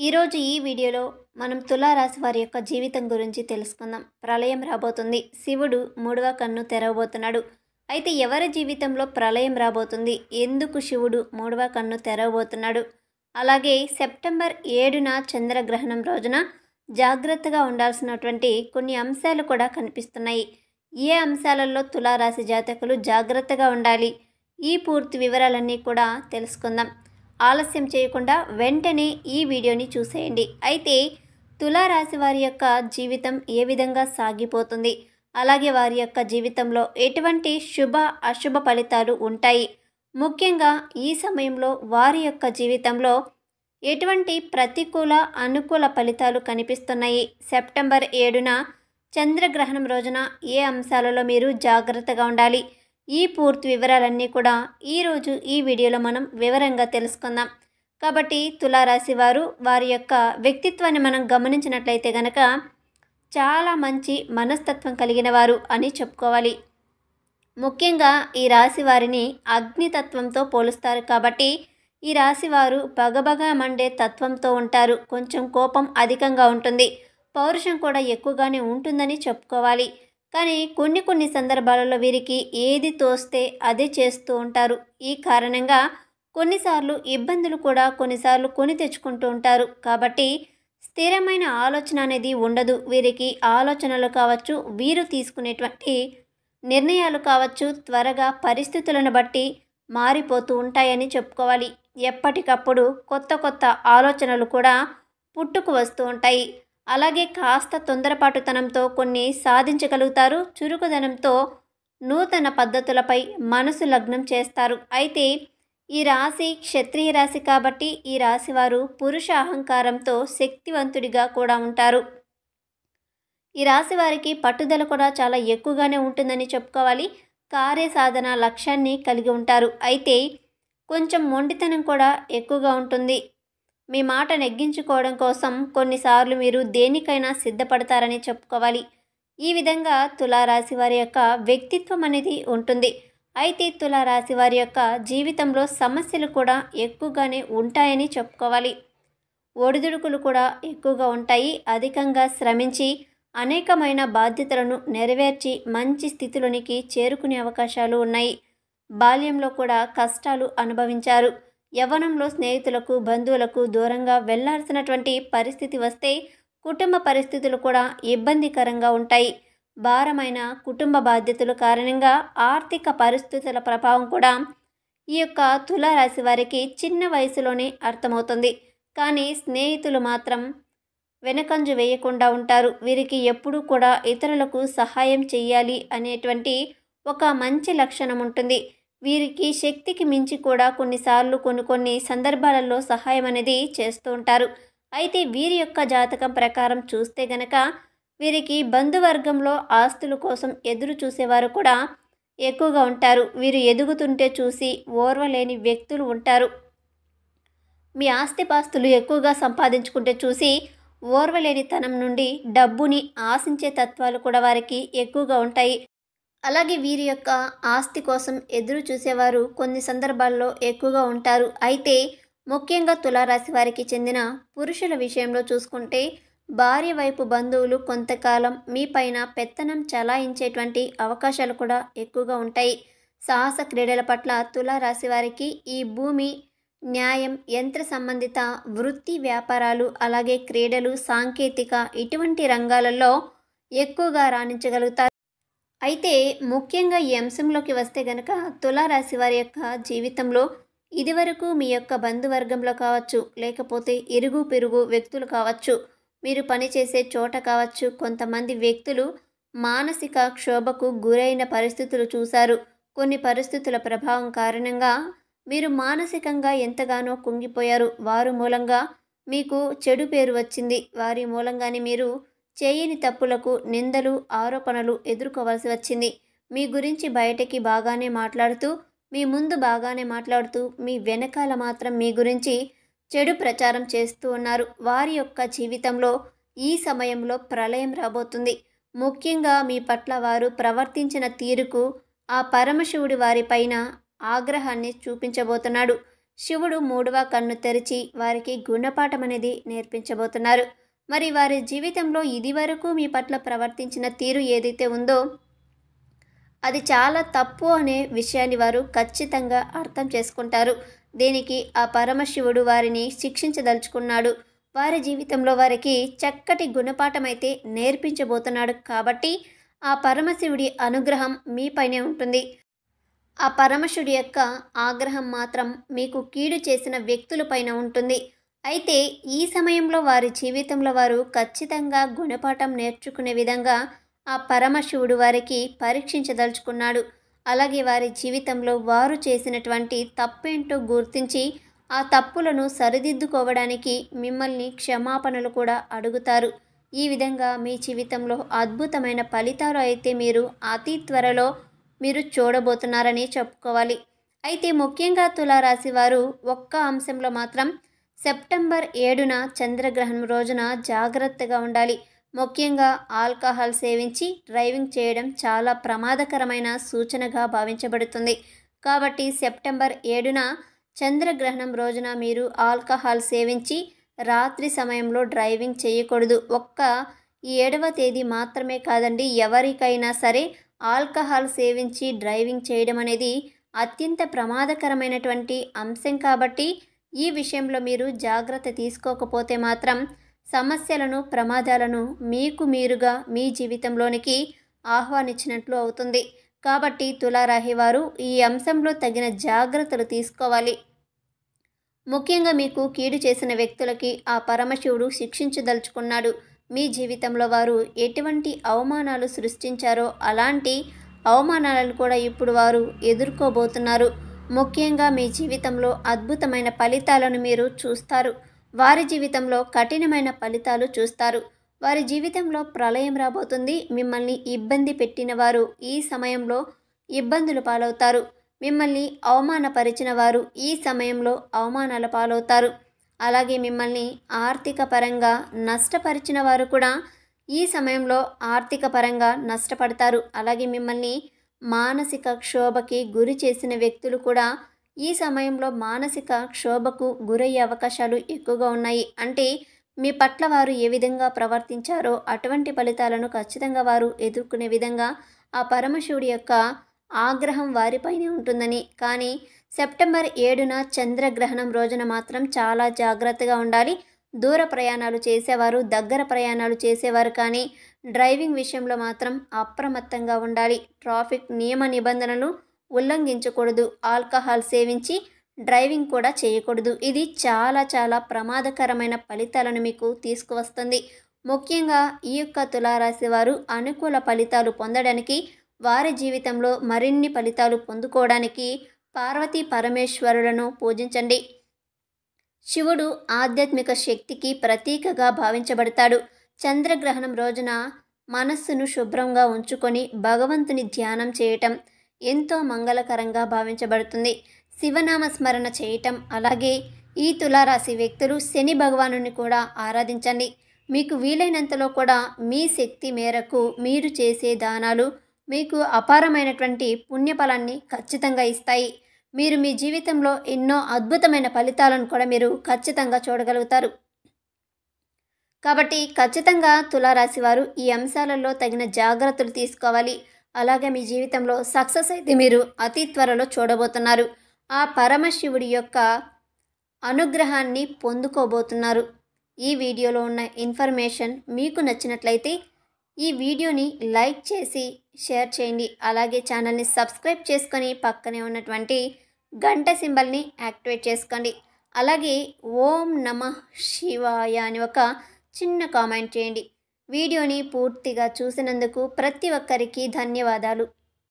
ఈరోజు ఈ వీడియోలో మనం తులారాశి వారి యొక్క జీవితం గురించి తెలుసుకుందాం. ప్రళయం రాబోతుంది. శివుడు మూడవ కన్ను తెరవబోతున్నాడు. అయితే ఎవరి జీవితంలో ప్రళయం రాబోతుంది? ఎందుకు శివుడు మూడవ కన్ను తెరవబోతున్నాడు? అలాగే సెప్టెంబర్ 7న చంద్రగ్రహణం రోజున జాగ్రత్తగా ఉండాల్సినటువంటి కొన్ని అంశాలు కూడా కనిపిస్తున్నాయి. ఏ అంశాలలో తులారాశి జాతకులు జాగ్రత్తగా ఉండాలి? ఈ పూర్తి వివరాలన్నీ కూడా తెలుసుకుందాం. ఆలస్యం చేయకుండా వెంటనే ఈ వీడియోని చూసేయండి. అయితే తులారాశి వారి యొక్క జీవితం ఏ విధంగా సాగిపోతుంది, అలాగే వారి యొక్క జీవితంలో ఎటువంటి శుభ అశుభ ఫలితాలు ఉంటాయి, ముఖ్యంగా ఈ సమయంలో వారి యొక్క జీవితంలో ఎటువంటి ప్రతికూల అనుకూల ఫలితాలు కనిపిస్తున్నాయి, సెప్టెంబర్ 7న చంద్రగ్రహణం రోజున ఏ అంశాలలో మీరు జాగ్రత్తగా ఉండాలి, ఈ పూర్తి వివరాలన్నీ కూడా ఈరోజు ఈ వీడియోలో మనం వివరంగా తెలుసుకుందాం. కాబట్టి తులారాశి వారు వారి యొక్క వ్యక్తిత్వాన్ని మనం గమనించినట్లయితే గనక చాలా మంచి మనస్తత్వం కలిగిన వారు అని చెప్పుకోవాలి. ముఖ్యంగా ఈ రాశి వారిని అగ్నితత్వంతో పోలుస్తారు. కాబట్టి ఈ రాశి వారు బగబగా మండే తత్వంతో ఉంటారు. కొంచెం కోపం అధికంగా ఉంటుంది, పౌరుషం కూడా ఎక్కువగానే ఉంటుందని చెప్పుకోవాలి. కానీ కొన్ని సందర్భాలలో వీరికి ఏది తోస్తే అదే చేస్తూ ఉంటారు. ఈ కారణంగా కొన్నిసార్లు ఇబ్బందులు కూడా కొన్నిసార్లు కొని తెచ్చుకుంటూ ఉంటారు. కాబట్టి స్థిరమైన ఆలోచన అనేది ఉండదు. వీరికి ఆలోచనలు కావచ్చు, వీరు తీసుకునేటువంటి నిర్ణయాలు కావచ్చు, త్వరగా పరిస్థితులను బట్టి మారిపోతూ ఉంటాయని చెప్పుకోవాలి. ఎప్పటికప్పుడు కొత్త ఆలోచనలు కూడా పుట్టుకు వస్తూ ఉంటాయి. అలాగే కాస్త తొందరపాటుతనంతో కొన్ని సాధించగలుగుతారు. చురుకుదనంతో నూతన పద్ధతులపై మనసు లగ్నం చేస్తారు. అయితే ఈ రాశి క్షత్రియ రాశి కాబట్టి ఈ రాశి వారు పురుష అహంకారంతో శక్తివంతుడిగా కూడా ఉంటారు. ఈ రాశి వారికి పట్టుదల కూడా చాలా ఎక్కువగానే ఉంటుందని చెప్పుకోవాలి. కార్యసాధన లక్ష్యాన్ని కలిగి ఉంటారు. అయితే కొంచెం మొండితనం కూడా ఎక్కువగా ఉంటుంది. మీ మాట నెగ్గించుకోవడం కోసం కొన్నిసార్లు మీరు దేనికైనా సిద్ధపడతారని చెప్పుకోవాలి. ఈ విధంగా తులారాశి వారి యొక్క వ్యక్తిత్వం అనేది ఉంటుంది. అయితే తులారాశి వారి యొక్క జీవితంలో సమస్యలు కూడా ఎక్కువగానే ఉంటాయని చెప్పుకోవాలి. ఒడిదుడుకులు కూడా ఎక్కువగా ఉంటాయి. అధికంగా శ్రమించి అనేకమైన బాధ్యతలను నెరవేర్చి మంచి స్థితిలోనికి చేరుకునే అవకాశాలు ఉన్నాయి. బాల్యంలో కూడా కష్టాలు అనుభవించారు. యవ్వనంలో స్నేహితులకు బంధువులకు దూరంగా వెళ్లాల్సినటువంటి పరిస్థితి వస్తే కుటుంబ పరిస్థితులు కూడా ఇబ్బందికరంగా ఉంటాయి. భారమైన కుటుంబ బాధ్యతల కారణంగా ఆర్థిక పరిస్థితుల ప్రభావం కూడా ఈ యొక్క తులారాశి వారికి చిన్న వయసులోనే అర్థమవుతుంది. కానీ స్నేహితులు మాత్రం వెనకంజు వేయకుండా ఉంటారు. వీరికి ఎప్పుడూ కూడా ఇతరులకు సహాయం చేయాలి అనేటువంటి ఒక మంచి లక్షణం ఉంటుంది. వీరికి శక్తికి మించి కూడా కొన్నిసార్లు కొన్ని సందర్భాలలో సహాయం అనేది చేస్తూ ఉంటారు. అయితే వీరి యొక్క జాతకం ప్రకారం చూస్తే గనక వీరికి బంధువర్గంలో ఆస్తుల కోసం ఎదురు చూసేవారు కూడా ఎక్కువగా ఉంటారు. వీరు ఎదుగుతుంటే చూసి ఓర్వలేని వ్యక్తులు ఉంటారు. మీ ఆస్తిపాస్తులు ఎక్కువగా సంపాదించుకుంటే చూసి ఓర్వలేనితనం నుండి డబ్బుని ఆశించే తత్వాలు కూడా వారికి ఎక్కువగా ఉంటాయి. అలాగే వీరి యొక్క ఆస్తి కోసం ఎదురు చూసేవారు కొన్ని సందర్భాల్లో ఎక్కువగా ఉంటారు. అయితే ముఖ్యంగా తులారాశి వారికి చెందిన పురుషుల విషయంలో చూసుకుంటే భార్య వైపు బంధువులు కొంతకాలం మీ పైన పెత్తనం చలాయించేటువంటి అవకాశాలు కూడా ఎక్కువగా ఉంటాయి. సాహస క్రీడల పట్ల తులారాశి వారికి ఈ భూమి, న్యాయం, యంత్ర సంబంధిత వృత్తి వ్యాపారాలు, అలాగే క్రీడలు, సాంకేతిక ఇటువంటి రంగాలలో ఎక్కువగా రాణించగలుగుతారు. అయితే ముఖ్యంగా ఈ అంశంలోకి వస్తే గనక తులారాశి వారి యొక్క జీవితంలో ఇదివరకు మీ యొక్క బంధువర్గంలో కావచ్చు, లేకపోతే ఇరుగు పొరుగు వ్యక్తులు కావచ్చు, మీరు పనిచేసే చోట కావచ్చు, కొంతమంది వ్యక్తులు మానసిక క్షోభకు గురైన పరిస్థితులు చూశారు. కొన్ని పరిస్థితుల ప్రభావం కారణంగా మీరు మానసికంగా ఎంతగానో కుంగిపోయారు. వారి మూలంగా మీకు చెడు పేరు వచ్చింది. వారి మూలంగానే మీరు చేయని తప్పులకు నిందలు, ఆరోపణలు ఎదుర్కోవాల్సి వచ్చింది. మీ గురించి బయటకి బాగానే మాట్లాడుతూ, మీ ముందు బాగానే మాట్లాడుతూ, మీ వెనకాల మాత్రం మీ గురించి చెడు ప్రచారం చేస్తూ ఉన్నారు. వారి యొక్క జీవితంలో ఈ సమయంలో ప్రళయం రాబోతుంది. ముఖ్యంగా మీ పట్ల వారు ప్రవర్తించిన తీరుకు ఆ పరమశివుడి వారిపైన ఆగ్రహాన్ని చూపించబోతున్నాడు. శివుడు మూడవ కన్ను తెరిచి వారికి గుణపాఠం అనేది నేర్పించబోతున్నారు. మరి వారి జీవితంలో ఇదివరకు మీ పట్ల ప్రవర్తించిన తీరు ఏదైతే ఉందో అది చాలా తప్పు అనే విషయాన్ని వారు ఖచ్చితంగా అర్థం చేసుకుంటారు. దీనికి ఆ పరమశివుడు వారిని శిక్షించదలుచుకున్నాడు. వారి జీవితంలో వారికి చక్కటి గుణపాఠం అయితే నేర్పించబోతున్నాడు. కాబట్టి ఆ పరమశివుడి అనుగ్రహం మీపైనే ఉంటుంది. ఆ పరమశివుడి యొక్క ఆగ్రహం మాత్రం మీకు కీడు చేసిన వ్యక్తులపైన ఉంటుంది. అయితే ఈ సమయంలో వారి జీవితంలో వారు ఖచ్చితంగా గుణపాఠం నేర్చుకునే విధంగా ఆ పరమశివుడు వారికి పరీక్షించదలుచుకున్నాడు. అలాగే వారి జీవితంలో వారు చేసినటువంటి తప్పేంటో గుర్తించి ఆ తప్పులను సరిదిద్దుకోవడానికి మిమ్మల్ని క్షమాపణలు కూడా అడుగుతారు. ఈ విధంగా మీ జీవితంలో అద్భుతమైన ఫలితాలు అయితే మీరు అతి త్వరలో మీరు చూడబోతున్నారని చెప్పుకోవాలి. అయితే ముఖ్యంగా తులారాశి వారు ఒక్క అంశంలో మాత్రం సెప్టెంబర్ 7న చంద్రగ్రహణం రోజున జాగ్రత్తగా ఉండాలి. ముఖ్యంగా ఆల్కహాల్ సేవించి డ్రైవింగ్ చేయడం చాలా ప్రమాదకరమైన సూచనగా భావించబడుతుంది. కాబట్టి సెప్టెంబర్ 7న చంద్రగ్రహణం రోజున మీరు ఆల్కహాల్ సేవించి రాత్రి సమయంలో డ్రైవింగ్ చేయకూడదు. ఈ 7వ తేదీ మాత్రమే కాదండి, ఎవరికైనా సరే ఆల్కహాల్ సేవించి డ్రైవింగ్ చేయడం అనేది అత్యంత ప్రమాదకరమైనటువంటి అంశం. కాబట్టి ఈ విషయంలో మీరు జాగ్రత్త తీసుకోకపోతే మాత్రం సమస్యలను ప్రమాదాలను మీకు మీరుగా మీ జీవితంలోనికి ఆహ్వానించినట్లు అవుతుంది. కాబట్టి తులారాశి వారు ఈ అంశంలో తగిన జాగ్రత్తలు తీసుకోవాలి. ముఖ్యంగా మీకు కీడు చేసిన వ్యక్తులకి ఆ పరమశివుడు శిక్షించదలుచుకున్నాడు. మీ జీవితంలో వారు ఎటువంటి అవమానాలు సృష్టించారో అలాంటి అవమానాలను కూడా ఇప్పుడు వారు ఎదుర్కోబోతున్నారు. ముఖ్యంగా మీ జీవితంలో అద్భుతమైన ఫలితాలను మీరు చూస్తారు. వారి జీవితంలో కఠినమైన ఫలితాలు చూస్తారు. వారి జీవితంలో ప్రళయం రాబోతుంది. మిమ్మల్ని ఇబ్బంది పెట్టిన వారు ఈ సమయంలో ఇబ్బందులు పాలవుతారు. మిమ్మల్ని అవమానపరిచిన వారు ఈ సమయంలో అవమానాల పాలవుతారు. అలాగే మిమ్మల్ని ఆర్థిక పరంగా నష్టపరిచిన వారు కూడా ఈ సమయంలో ఆర్థిక పరంగా నష్టపడతారు. అలాగే మిమ్మల్ని మానసిక క్షోభకి గురి చేసిన వ్యక్తులు కూడా ఈ సమయంలో మానసిక క్షోభకు గురయ్యే అవకాశాలు ఎక్కువగా ఉన్నాయి. అంటే మీ పట్ల వారు ఏ విధంగా ప్రవర్తించారో అటువంటి ఫలితాలను ఖచ్చితంగా వారు ఎదుర్కొనే విధంగా ఆ పరమశివుడి యొక్క ఆగ్రహం వారిపైనే ఉంటుందని. కానీ సెప్టెంబర్ 7న చంద్రగ్రహణం రోజున మాత్రం చాలా జాగ్రత్తగా ఉండాలి. దూర ప్రయాణాలు చేసేవారు, దగ్గర ప్రయాణాలు చేసేవారు కానీ డ్రైవింగ్ విషయంలో మాత్రం అప్రమత్తంగా ఉండాలి. ట్రాఫిక్ నియమ నిబంధనలు ఉల్లంఘించకూడదు. ఆల్కహాల్ సేవించి డ్రైవింగ్ కూడా చేయకూడదు. ఇది చాలా చాలా ప్రమాదకరమైన ఫలితాలను మీకు తీసుకువస్తుంది. ముఖ్యంగా ఈ యొక్క తులారాశి వారు అనుకూల ఫలితాలు పొందడానికి, వారి జీవితంలో మరిన్ని ఫలితాలు పొందుకోవడానికి పార్వతీ పరమేశ్వరులను పూజించండి. శివుడు ఆధ్యాత్మిక శక్తికి ప్రతీకగా భావించబడతాడు. చంద్రగ్రహణం రోజున మనస్సును శుభ్రంగా ఉంచుకొని భగవంతుని ధ్యానం చేయటం ఎంతో మంగళకరంగా భావించబడుతుంది. శివనామ స్మరణ చేయటం, అలాగే ఈ తులారాశి వ్యక్తులు శని భగవానుని కూడా ఆరాధించండి. మీకు వీలైనంతలో కూడా మీ శక్తి మేరకు మీరు చేసే దానాలు మీకు అపారమైనటువంటి పుణ్యఫలాన్ని ఖచ్చితంగా ఇస్తాయి. మీరు మీ జీవితంలో ఎన్నో అద్భుతమైన ఫలితాలను కూడా మీరు ఖచ్చితంగా చూడగలుగుతారు. కాబట్టి ఖచ్చితంగా తులారాశి వారు ఈ అంశాలలో తగిన జాగ్రత్తలు తీసుకోవాలి. అలాగే మీ జీవితంలో సక్సెస్ అయితే మీరు అతి త్వరలో చూడబోతున్నారు. ఆ పరమశివుడి యొక్క అనుగ్రహాన్ని పొందుకోబోతున్నారు. ఈ వీడియోలో ఉన్న ఇన్ఫర్మేషన్ మీకు నచ్చినట్లయితే ఈ వీడియోని లైక్ చేసి షేర్ చేయండి. అలాగే ఛానల్ని సబ్స్క్రైబ్ చేసుకొని పక్కనే ఉన్నటువంటి గంట సింబల్ని యాక్టివేట్ చేసుకోండి. అలాగే ఓం నమః శివాయ అని ఒక చిన్న కామెంట్ చేయండి. వీడియోని పూర్తిగా చూసినందుకు ప్రతి ఒక్కరికి ధన్యవాదాలు.